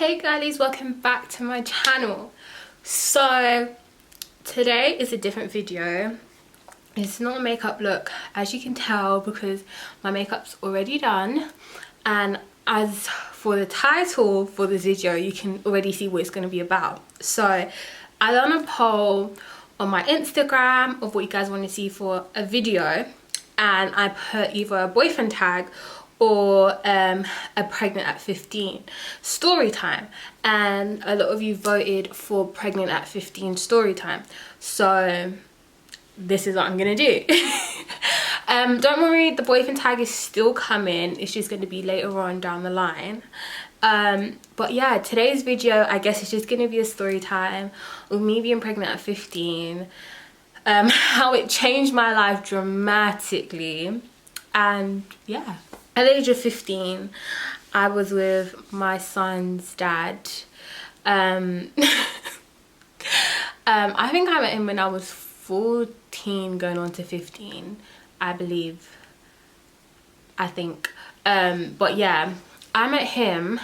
Hey girlies, welcome back to my channel. So today is a different video. It's not a makeup look, as you can tell, because my makeup's already done, and as for the title for this video, you can already see what it's going to be about. So I done a poll on my Instagram of what you guys want to see for a video, and I put either a boyfriend tag or a pregnant at 15 story time, and a lot of you voted for pregnant at 15 story time. So this is what I'm gonna do. Don't worry, the boyfriend tag is still coming. It's just going to be later on down the line. But yeah, today's video, I guess, it's just going to be a story time of me being pregnant at 15, how it changed my life dramatically. And yeah, at the age of 15, I was with my son's dad. I think I met him when I was 14 going on to 15, I believe, I think. But yeah, I met him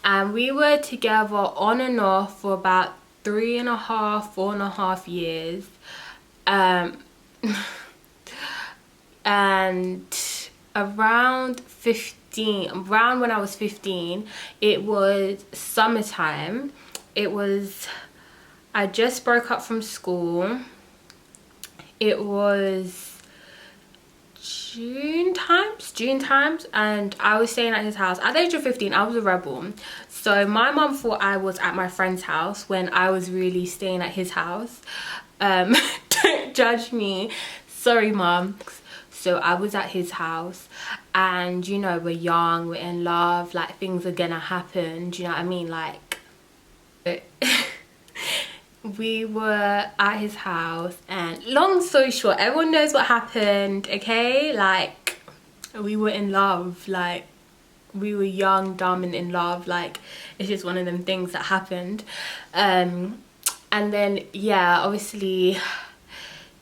and we were together on and off for about 4.5 years. And around when I was 15, it was summertime. I just broke up from school. It was June times, and I was staying at his house. At the age of 15, I was a rebel. So my mum thought I was at my friend's house when I was really staying at his house. Don't judge me. Sorry, mum. So I was at his house, and you know, we're young, we're in love, like things are gonna happen. Do you know what I mean? Like, we were at his house, and long story short, everyone knows what happened, okay? Like, we were in love, like we were young, dumb, and in love. Like, it's just one of them things that happened. And then yeah, obviously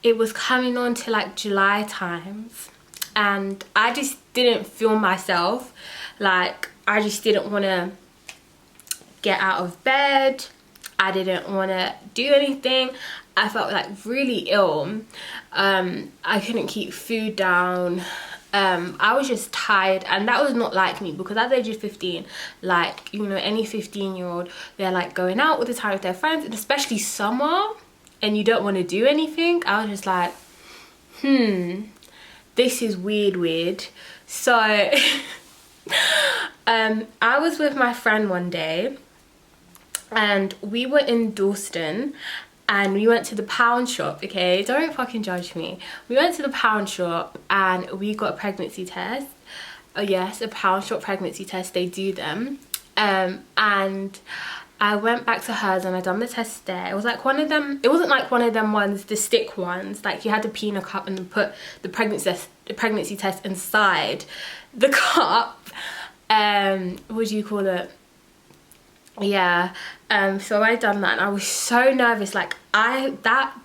it was coming on to like July times, and I just didn't feel myself. Like, I just didn't want to get out of bed. I didn't want to do anything. I felt like really ill. I couldn't keep food down. I was just tired, and that was not like me, because at the age of 15, like, you know, any 15-year-old, they're like going out all the time with their friends, and especially summer, and you don't want to do anything. I was just like, this is weird. So I was with my friend one day, and we were in Dalston, and we went to the pound shop. Okay, don't fucking judge me. We went to the pound shop and we got a pregnancy test. Oh yes, a pound shop pregnancy test, they do them. And I went back to hers and I done the test there. It was like one of them, it wasn't like one of them ones, the stick ones, like you had to pee in a cup and then put the pregnancy test inside the cup. What do you call it? Yeah. So I done that, and I was so nervous. Like,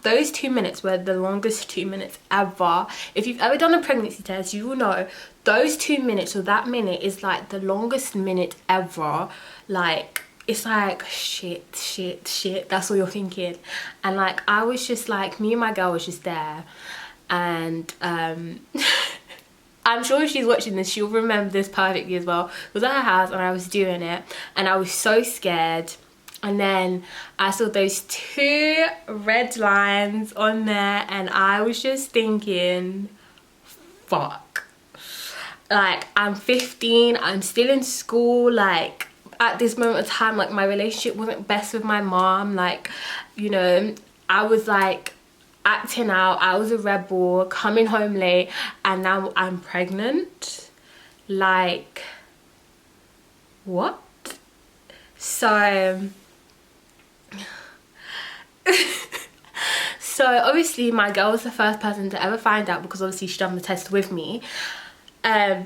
those 2 minutes were the longest 2 minutes ever. If you've ever done a pregnancy test, you will know those 2 minutes, or that minute, is like the longest minute ever. Like, it's like shit, that's all you're thinking. And like, I was just like, me and my girl was just there, and I'm sure if she's watching this, she'll remember this perfectly as well. It was at her house and I was doing it, and I was so scared. And then I saw those 2 red lines on there, and I was just thinking, fuck. Like, I'm 15, I'm still in school. Like, at this moment of time, like, my relationship wasn't best with my mom. Like, you know, I was like acting out. I was a rebel, coming home late, and now I'm pregnant. Like, what? So obviously my girl was the first person to ever find out, because obviously she done the test with me. Oh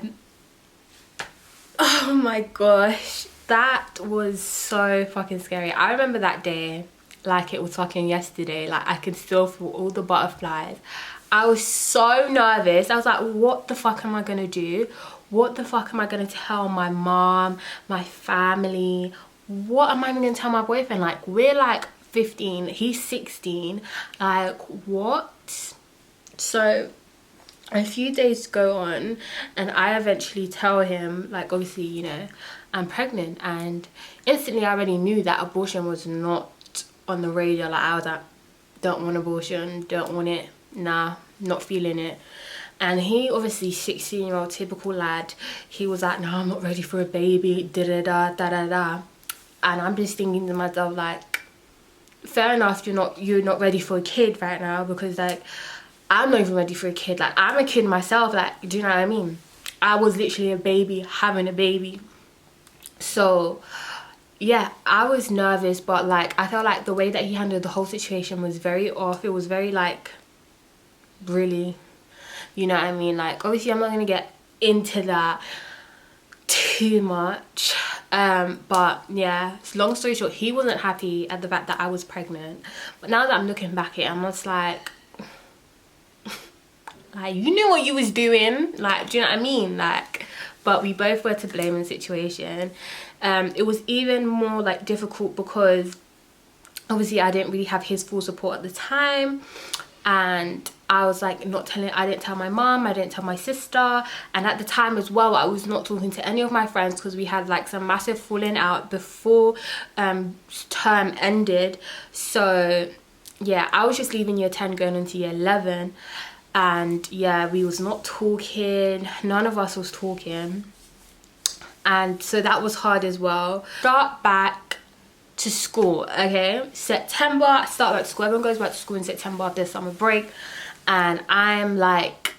my gosh, that was so fucking scary. I remember that day like it was fucking yesterday. Like, I could still feel all the butterflies. I was so nervous. I was like, what the fuck am I gonna do? What the fuck am I gonna tell my mom, my family, what am I even gonna tell my boyfriend? Like, we're like 15, he's 16, like what? So a few days go on and I eventually tell him, like, obviously, you know, I'm pregnant, and instantly I already knew that abortion was not on the radio. Like, I was like, don't want abortion, don't want it, nah, not feeling it. And he, obviously 16-year-old typical lad, he was like, no, I'm not ready for a baby, da da da da da da. And I'm just thinking to myself, like, fair enough, you're not ready for a kid right now, because like I'm not even ready for a kid. Like, I'm a kid myself, like, do you know what I mean? I was literally a baby having a baby. So yeah, I was nervous, but like I felt like the way that he handled the whole situation was very off. It was very like, really, you know what I mean? Like, obviously I'm not gonna get into that too much, but yeah, long story short, he wasn't happy at the fact that I was pregnant. But now that I'm looking back at it, I'm just like you knew what you was doing, like, do you know what I mean? Like, but we both were to blame in the situation. It was even more like difficult because obviously I didn't really have his full support at the time, and I was like I didn't tell my mom, I didn't tell my sister, and at the time as well I was not talking to any of my friends because we had like some massive falling out before term ended. So yeah, I was just leaving year 10 going into year 11, and yeah, we was not talking, none of us was talking, and so that was hard as well. Start back to school, okay, September, I start back to school. Everyone goes back to school in September after the summer break, and I'm like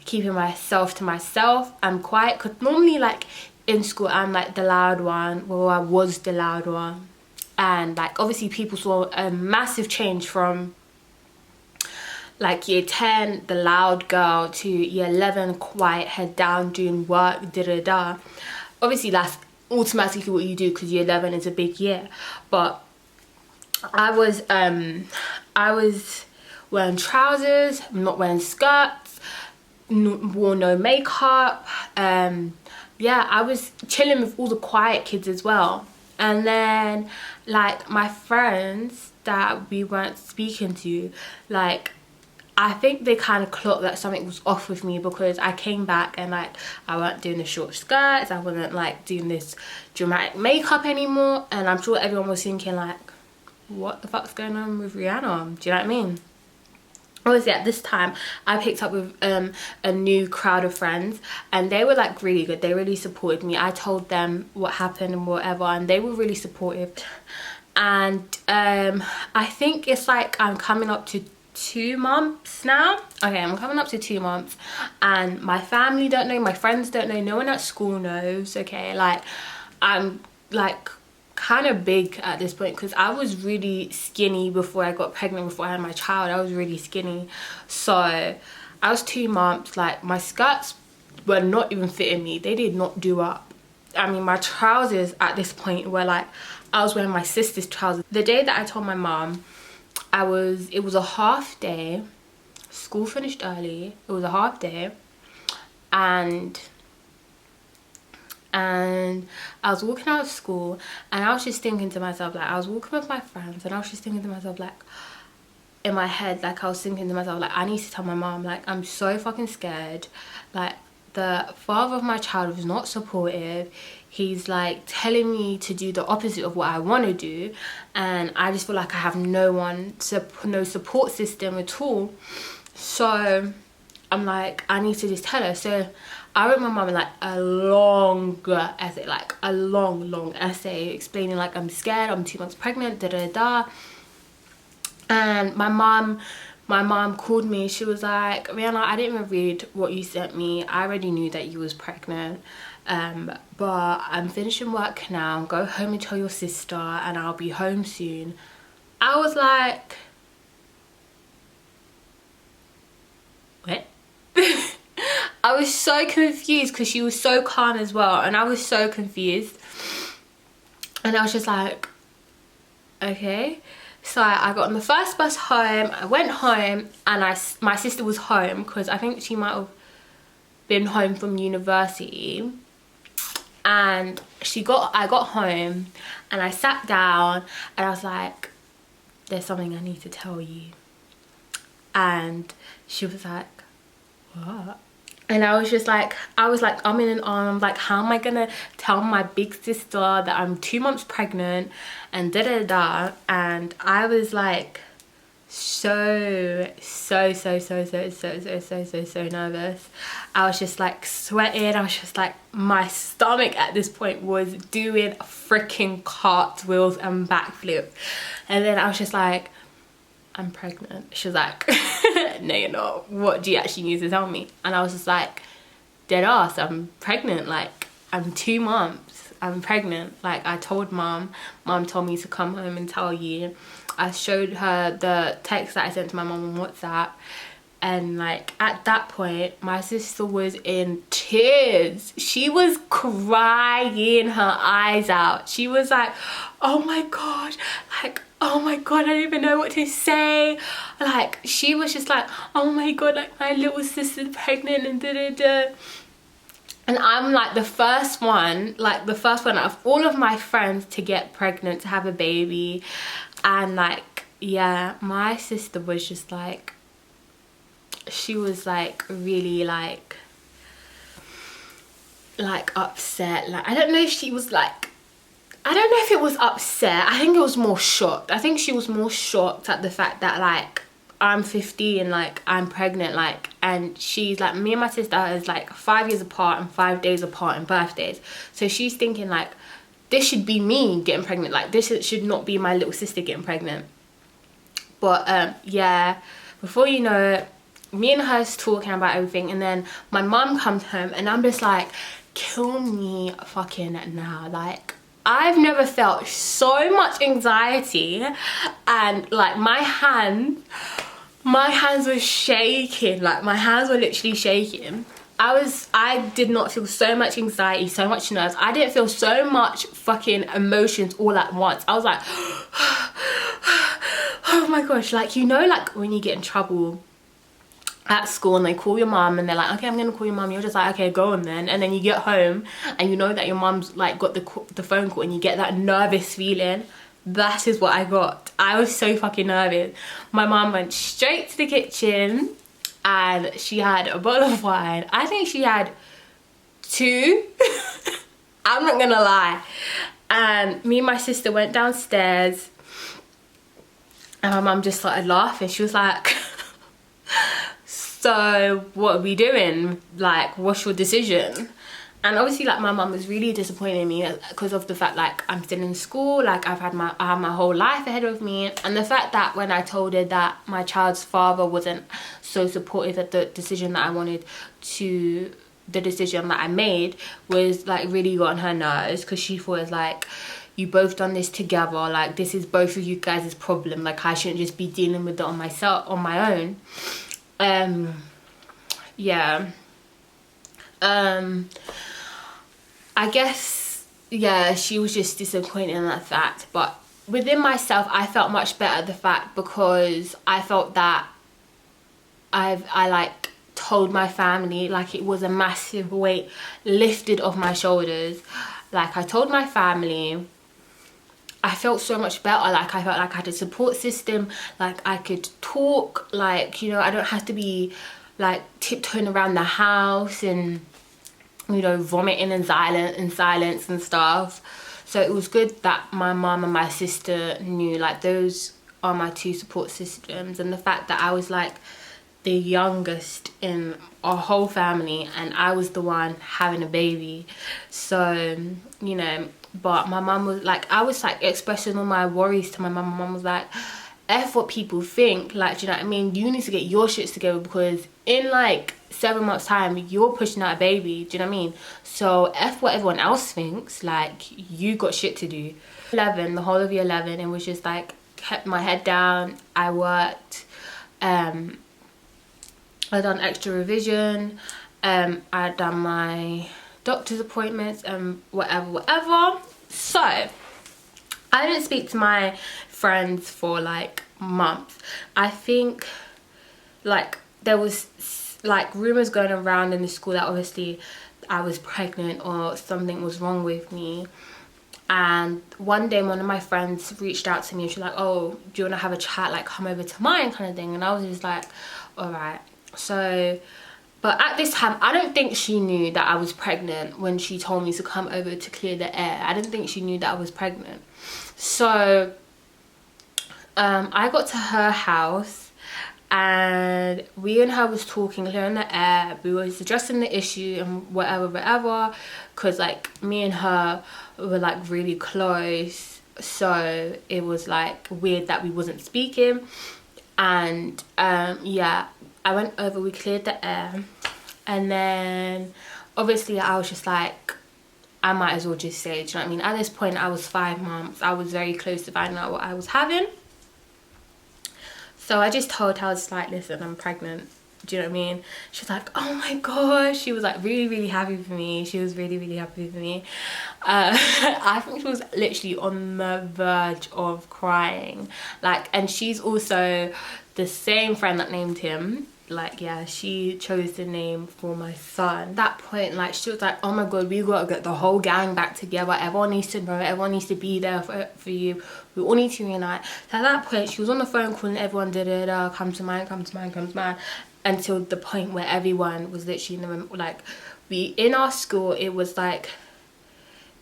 keeping myself to myself. I'm quiet because normally like in school I'm like the loud one. Well, I was the loud one, and like obviously people saw a massive change from like year 10, the loud girl, to year 11, quiet, head down, doing work, da da da. Obviously that's automatically what you do because year 11 is a big year. But I was wearing trousers, not wearing skirts, wore no makeup. Yeah, I was chilling with all the quiet kids as well. And then like my friends that we weren't speaking to, like I think they kind of clocked that something was off with me, because I came back and like I wasn't doing the short skirts, I wasn't like doing this dramatic makeup anymore, and I'm sure everyone was thinking like, what the fuck's going on with Rhianna? Do you know what I mean? Obviously at this time I picked up with a new crowd of friends, and they were like really good. They really supported me. I told them what happened and whatever, and they were really supportive. And I think it's like I'm coming up to 2 months now. Okay, I'm coming up to 2 months, and my family don't know, my friends don't know, no one at school knows. Okay, like I'm like kind of big at this point because I was really skinny before I got pregnant, before I had my child. I was really skinny. So I was 2 months, like my skirts were not even fitting me. They did not do up. I mean, my trousers at this point were like, I was wearing my sister's trousers. The day that I told my mom, it was a half day, school finished early, it was a half day, and I was walking out of school, and I was just thinking to myself, like I was walking with my friends, and I was just thinking to myself, like in my head, like I was thinking to myself, like I need to tell my mom, like I'm so fucking scared. Like the father of my child was not supportive. He's like telling me to do the opposite of what I want to do, and I just feel like I have no support system at all. So I'm like, I need to just tell her. So I wrote my mum like a long essay, like a long essay explaining like I'm scared, I'm 2 months pregnant, da da da. And my mom called me. She was like, Rhianna, I didn't even read what you sent me. I already knew that you was pregnant. But I'm finishing work now. Go home and tell your sister, and I'll be home soon. I was like, what? I was so confused because she was so calm as well, and I was so confused. And I was just like, okay. So I got on the first bus home. I went home, and my sister was home because I think she might have been home from university. And I got home and I sat down and I was like, there's something I need to tell you. And she was like, what? And I was like, I'm in an arm, like, how am I gonna tell my big sister that I'm 2 months pregnant and da da da. And I was like so nervous. I was just like sweating. I was just like, my stomach at this point was doing freaking cartwheels and backflips. And then I was just like, I'm pregnant. She was like, no you're not. What do you actually need to tell me? And I was just like, dead ass, I'm pregnant. Like, I'm 2 months, I'm pregnant. Like, I told mom told me to come home and tell you. I showed her the text that I sent to my mom on WhatsApp, and like at that point my sister was in tears. She was crying her eyes out. She was like, oh my god, like, oh my god, I don't even know what to say. Like, she was just like, oh my god, like, my little sister's pregnant and da da da. And I'm like the first one out of all of my friends to get pregnant, to have a baby. And like, yeah, my sister was just like, she was like really like upset. Like, I don't know if she was like, I don't know if it was upset. I think it was more shocked. I think she was more shocked at the fact that like I'm 15, like I'm pregnant, like, and she's like, me and my sister is like 5 years apart and 5 days apart in birthdays. So she's thinking like, this should be me getting pregnant. Like, this should not be my little sister getting pregnant. But yeah, before you know it, me and her's talking about everything, and then my mum comes home and I'm just like, kill me fucking now. Like, I've never felt so much anxiety, and like my hands were shaking. Like, my hands were literally shaking. I did not feel so much anxiety, so much nerves. I didn't feel so much fucking emotions all at once. I was like, oh my gosh. Like, you know, like when you get in trouble at school and they call your mum and they're like, okay, I'm gonna call your mum. You're just like, okay, go on then. And then you get home and you know that your mum's like got the phone call, and you get that nervous feeling. That is what I got. I was so fucking nervous. My mum went straight to the kitchen and she had a bottle of wine. I think she had 2. I'm not gonna lie. And me and my sister went downstairs and my mum just started laughing. She was like, so what are we doing? Like, what's your decision? And obviously, like, my mum was really disappointed in me because of the fact, like, I'm still in school, like, I have my whole life ahead of me. And the fact that when I told her that my child's father wasn't so supportive of the decision that I wanted to, the decision that I made was, like, really got on her nerves, because she thought it was like, you both done this together, like, this is both of you guys' problem, like, I shouldn't just be dealing with it on my own. Yeah. I guess, yeah, she was just disappointed in that fact. But within myself, I felt much better the fact, because I felt that I like told my family, like, it was a massive weight lifted off my shoulders. Like, I told my family. I felt so much better. Like, I felt like I had a support system, like I could talk, like, you know, I don't have to be like tiptoeing around the house and, you know, vomiting in silence and stuff. So it was good that my mum and my sister knew, like, those are my 2 support systems. And the fact that I was like the youngest in our whole family and I was the one having a baby, so, you know. But my mum was like, I was like expressing all my worries to my mum. My mum was like, F what people think, like, do you know what I mean? You need to get your shits together, because in like 7 months time you're pushing out a baby, do you know what I mean? So F what everyone else thinks, like, you got shit to do. 11, the whole of year 11, it was just like, kept my head down. I worked, I done extra revision, I done my doctor's appointments and whatever. So I didn't speak to my friends for like months. I think like there was like rumors going around in the school that obviously I was pregnant or something was wrong with me. And one day one of my friends reached out to me and she was like, oh, do you want to have a chat, like come over to mine kind of thing. And I was just like, all right. So, but at this time I don't think she knew that I was pregnant when she told me to come over to clear the air. I didn't think she knew that I was pregnant. So I got to her house and we and her was talking, clearing the air. We was addressing the issue and whatever, because like me and her were like really close, so it was like weird that we wasn't speaking. And yeah, I went over, we cleared the air, and then obviously I was just like, I might as well just say, do you know what I mean? At this point I was 5 months, I was very close to finding out what I was having. So I just told her, I was like, listen, I'm pregnant. Do you know what I mean? She was like, oh my gosh. She was like really happy for me. She was really happy for me. I think she was literally on the verge of crying. Like, and she's also the same friend that named him. Like, yeah, she chose the name for my son. At that point, like, she was like, oh my god, we gotta get the whole gang back together. Everyone needs to know, everyone needs to be there for you. We all need to reunite. So at that point, she was on the phone calling everyone, come to mine, come to mine, come to mine. Until the point where everyone was literally in the room. Like, in our school, it was like,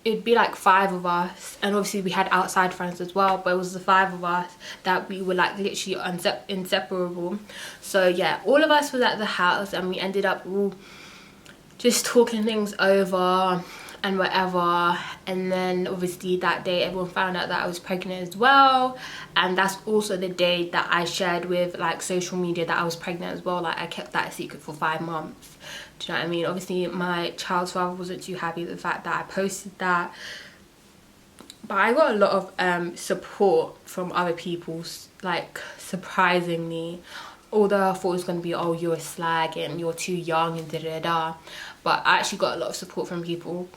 it'd be like 5 of us, and obviously we had outside friends as well, but it was the 5 of us that we were like literally inseparable. So yeah, all of us was at the house and we ended up all just talking things over and whatever. And then obviously that day everyone found out that I was pregnant as well, and that's also the day that I shared with like social media that I was pregnant as well. Like, I kept that a secret for 5 months. Do you know what I mean? Obviously my child's father wasn't too happy with the fact that I posted that, but I got a lot of support from other people, like, surprisingly. Although I thought it was going to be, oh, you're a slag and you're too young and da-da-da, but I actually got a lot of support from people.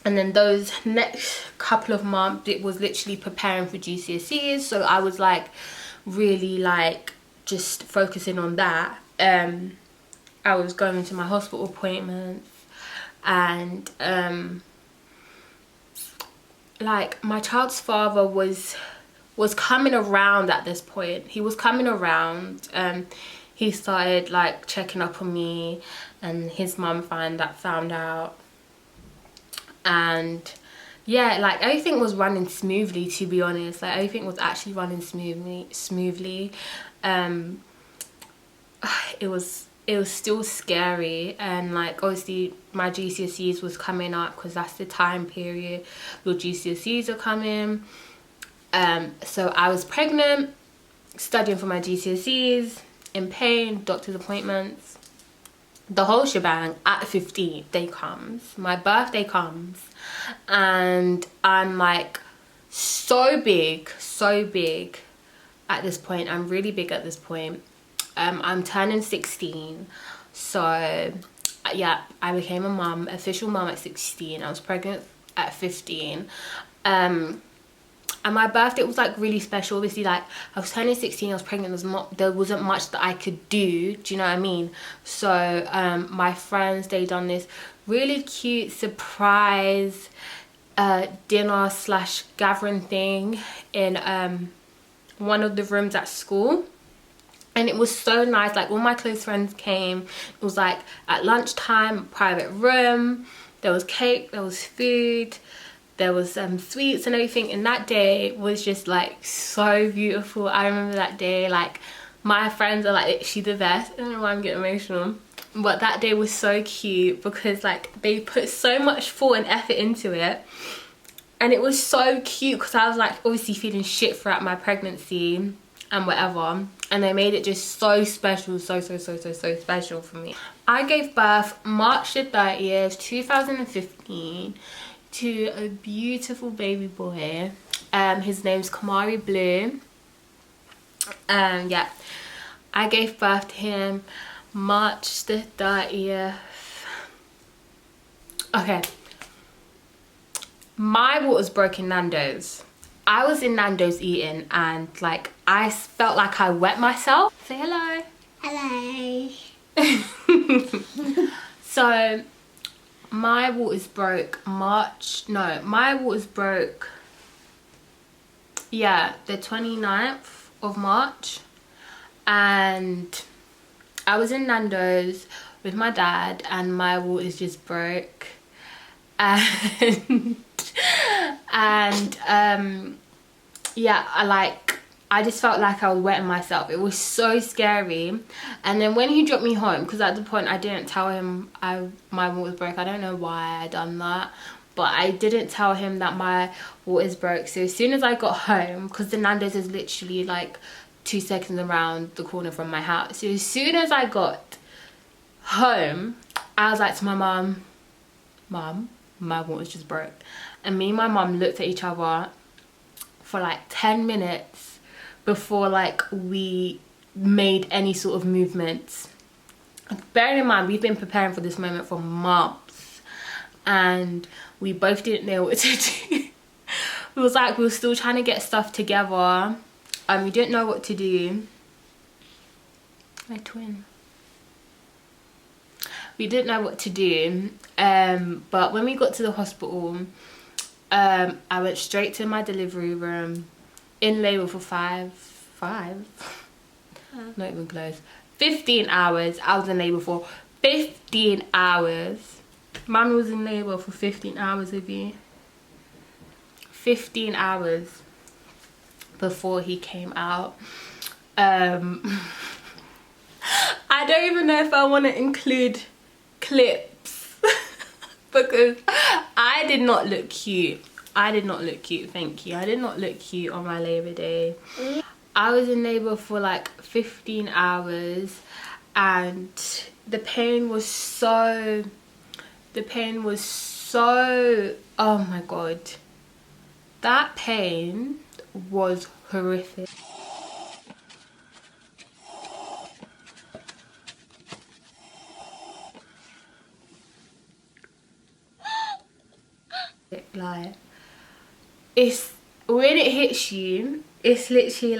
And then those next couple of months, it was literally preparing for GCSEs, so I was like really like just focusing on that. I was going to my hospital appointments, and like, my child's father was coming around at this point. He was coming around. He started like checking up on me, and his mum found out. And yeah, like, everything was running smoothly, to be honest. Like, everything was actually running smoothly. It was still scary, and like, obviously my GCSEs was coming up, because that's the time period your GCSEs are coming. So I was pregnant, studying for my GCSEs, in pain, doctor's appointments, the whole shebang. At 15, day comes, my birthday comes, and I'm like so big at this point. I'm really big at this point. I'm turning 16, so yeah, I became a mum, official mum at 16. I was pregnant at 15. And my birthday was like really special. Obviously, like, I was turning 16, I was pregnant, there wasn't much that I could do you know what I mean? So my friends, they done this really cute surprise dinner / gathering thing in one of the rooms at school. And it was so nice. Like, all my close friends came. It was like at lunchtime, private room, there was cake, there was food, there was sweets and everything. And that day was just like so beautiful. I remember that day, like, my friends are like, she's the best. I don't know why I'm getting emotional, but that day was so cute because like they put so much thought and effort into it. And it was so cute because I was like obviously feeling shit throughout my pregnancy and whatever, and they made it just so special, so special for me. I gave birth March the 30th 2015 to a beautiful baby boy. His name's Kamari Blue. Yeah, I gave birth to him March the 30th. Okay, my water's broke in Nando's. I was in Nando's eating, and like I felt like I wet myself. Say hello. Hello. So my waters broke my waters broke, yeah, the 29th of March. And I was in Nando's with my dad and my waters just broke. And yeah, I just felt like I was wetting myself. It was so scary. And then when he dropped me home, because at the point I didn't tell him my waters broke. I don't know why I done that, but I didn't tell him that my waters broke. So as soon as I got home, because the Nando's is literally like 2 seconds around the corner from my house, so as soon as I got home, I was like to my mum, my waters just broke. And me and my mum looked at each other for like 10 minutes before like we made any sort of movements. Bearing in mind, we've been preparing for this moment for months and we both didn't know what to do. It was like we were still trying to get stuff together and we didn't know what to do. My twin. We didn't know what to do, but when we got to the hospital, I went straight to my delivery room, in labour for not even close, 15 hours. I was in labour for 15 hours. Mummy was in labour for 15 hours with you. 15 hours before he came out. I don't even know if I want to include clips because I did not look cute. Thank you. I did not look cute on my Labour Day. I was in labour for like 15 hours and the pain was so, oh my god, that pain was horrific. Like, it's when it hits you, it's literally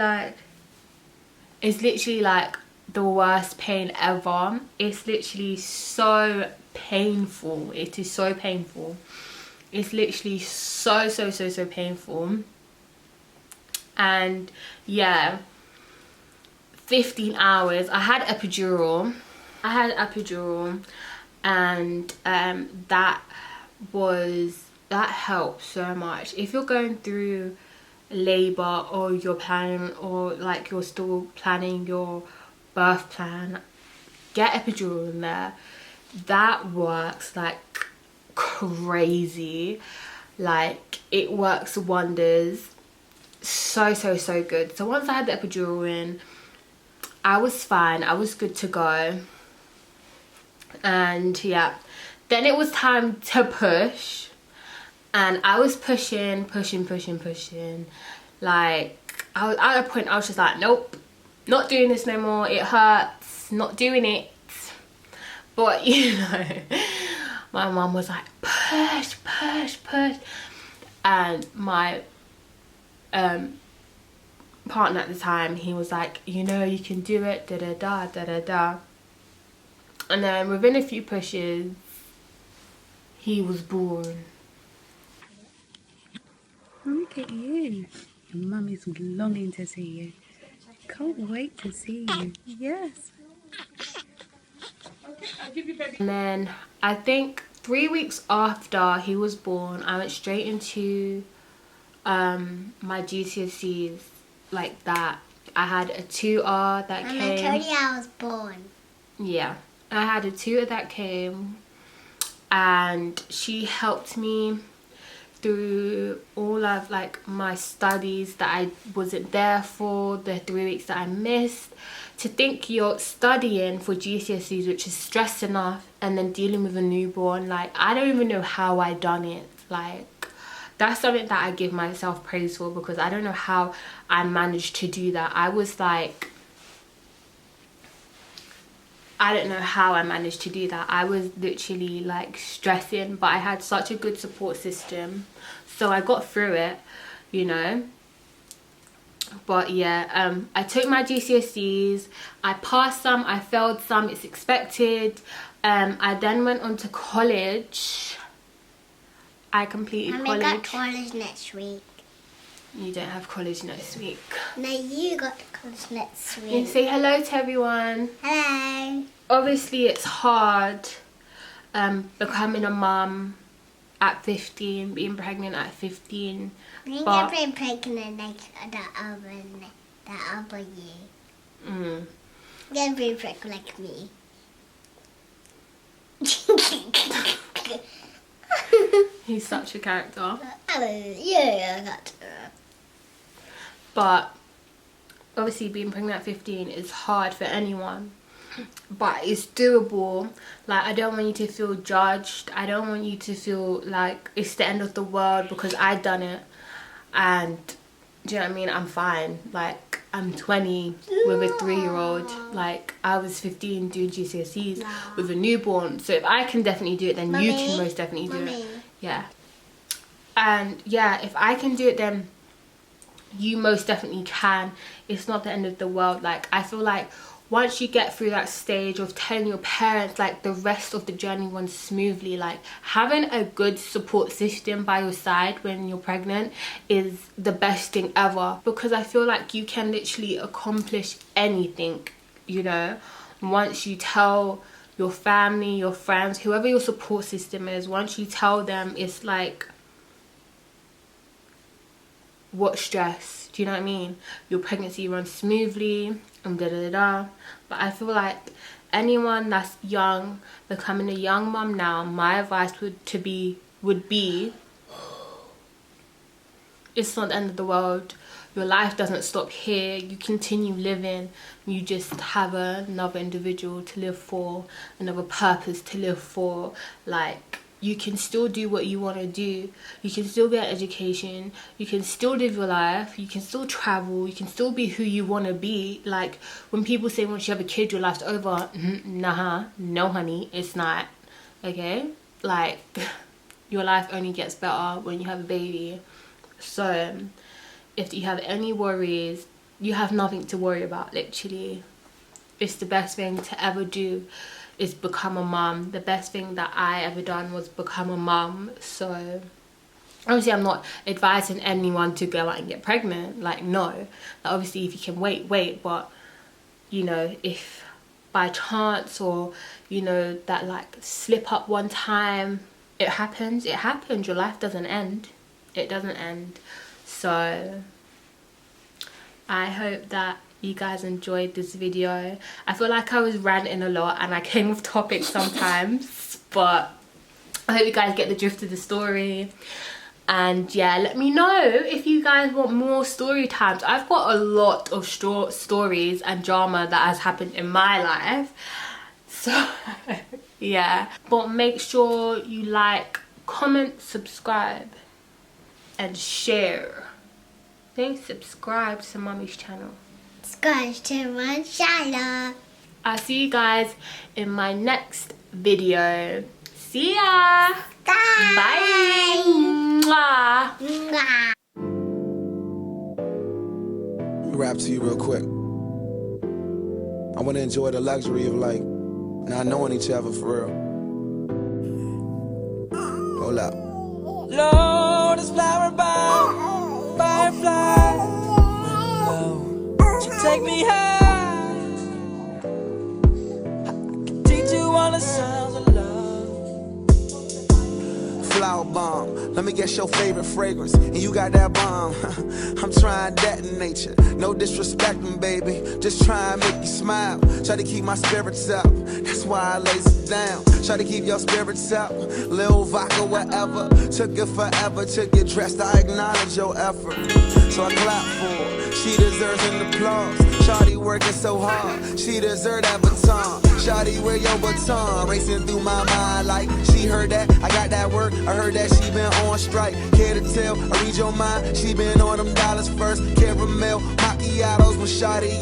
like the worst pain ever. It's literally so painful. It is so painful. It's literally so painful. And yeah, 15 hours. I had epidural and that helped so much. If you're going through labor or you're planning, or like you're still planning your birth plan, get epidural in there. That works like crazy. Like, it works wonders. So good. So once I had the epidural in, I was fine. I was good to go. And yeah, then it was time to push. And I was pushing. Like, I was at a point I was just like, nope, not doing this no more. It hurts, not doing it. But you know, my mum was like, push. And my partner at the time, he was like, you know, you can do it, da da da. And then within a few pushes, he was born. Look at you. Your mummy's longing to see you. Can't wait to see you. Yes. And then I think 3 weeks after he was born, I went straight into my GCSEs like that. I had a tutor that came. And I told you I was born. Yeah, I had a tutor that came and she helped me through all of like my studies that I wasn't there for, the 3 weeks that I missed. To think you're studying for GCSEs, which is stress enough, and then dealing with a newborn, like, I don't even know how I done it. Like, that's something that I give myself praise for, because I don't know how I managed to do that. I was like, I don't know how I managed to do that. I was literally like stressing, but I had such a good support system, so I got through it, you know. But yeah, I took my GCSEs. I passed some, I failed some, it's expected, I then went on to college. I completed college. I got college next week. You don't have college next week. No, you got college next week. You can say hello to everyone. Hello. Obviously, it's hard becoming a mum at 15, being pregnant at 15. You But get pregnant like the other year. Get very pregnant like me. he's such a character. Yeah, I got But obviously being pregnant at 15 is hard for anyone, but it's doable. Like, I don't want you to feel judged. I don't want you to feel like it's the end of the world because I done it. And do you know what I mean? I'm fine. Like, I'm 20 with a 3-year-old. Like, I was 15 doing GCSEs with a newborn. So if I can definitely do it, then you can most definitely do it. Yeah. And yeah, if I can do it, then you most definitely can. It's not the end of the world. Like, I feel like once you get through that stage of telling your parents, like, the rest of the journey runs smoothly. Like, having a good support system by your side when you're pregnant is the best thing ever, because I feel like you can literally accomplish anything, you know, once you tell your family, your friends, whoever your support system is, once you tell them, it's like, what stress? Do you know what I mean? Your pregnancy runs smoothly and da da da. But I feel like anyone that's young, becoming a young mum now, my advice would be it's not the end of the world. Your life doesn't stop here. You continue living. You just have another individual to live for, another purpose to live for. Like, you can still do what you want to do. You can still get education. You can still live your life. You can still travel. You can still be who you want to be. Like, when people say once you have a kid your life's over, nah, no honey, it's not. Okay? Like, your life only gets better when you have a baby. So if you have any worries, you have nothing to worry about, literally. It's the best thing to ever do is become a mum. The best thing that I ever done was become a mum. So obviously I'm not advising anyone to go out and get pregnant. Like, no. Like, obviously if you can wait. But, you know, if by chance or, you know, that like slip up one time, it happens. Your life doesn't end. It doesn't end. So I hope that you guys enjoyed this video. I feel like I was ranting a lot and I came with topics sometimes, but I hope you guys get the drift of the story. And yeah, let me know if you guys want more story times. I've got a lot of stories and drama that has happened in my life, so yeah. But make sure you like, comment, subscribe and share. Then subscribe to Mummy's channel. Subscribe to my channel. I'll see you guys in my next video. See ya. Bye. Bye. Mwah. Mwah. Rap to you real quick. I want to enjoy the luxury of like not knowing each other for real. Hold up. Lord is flower bound, firefly. Love, you take me high. I can teach you all the sounds of love. Flower bomb, let me guess your favorite fragrance. And you got that bomb. I'm trying to detonate you. No disrespecting, baby. Just try and make you smile. Try to keep my spirits up. That's why I lays it down. Try to keep your spirits up. Lil vodka, whatever. Took it forever to get dressed. I acknowledge your effort. So I clap for her. She deserves an applause. Shawty working so hard. She deserve that baton. Shawty, wear your baton. Racing through my mind like she heard that. I got that work. I heard that she been on strike. Care to tell? I read your mind. She been on them dollars first. Caramel macchiatos with Shawty.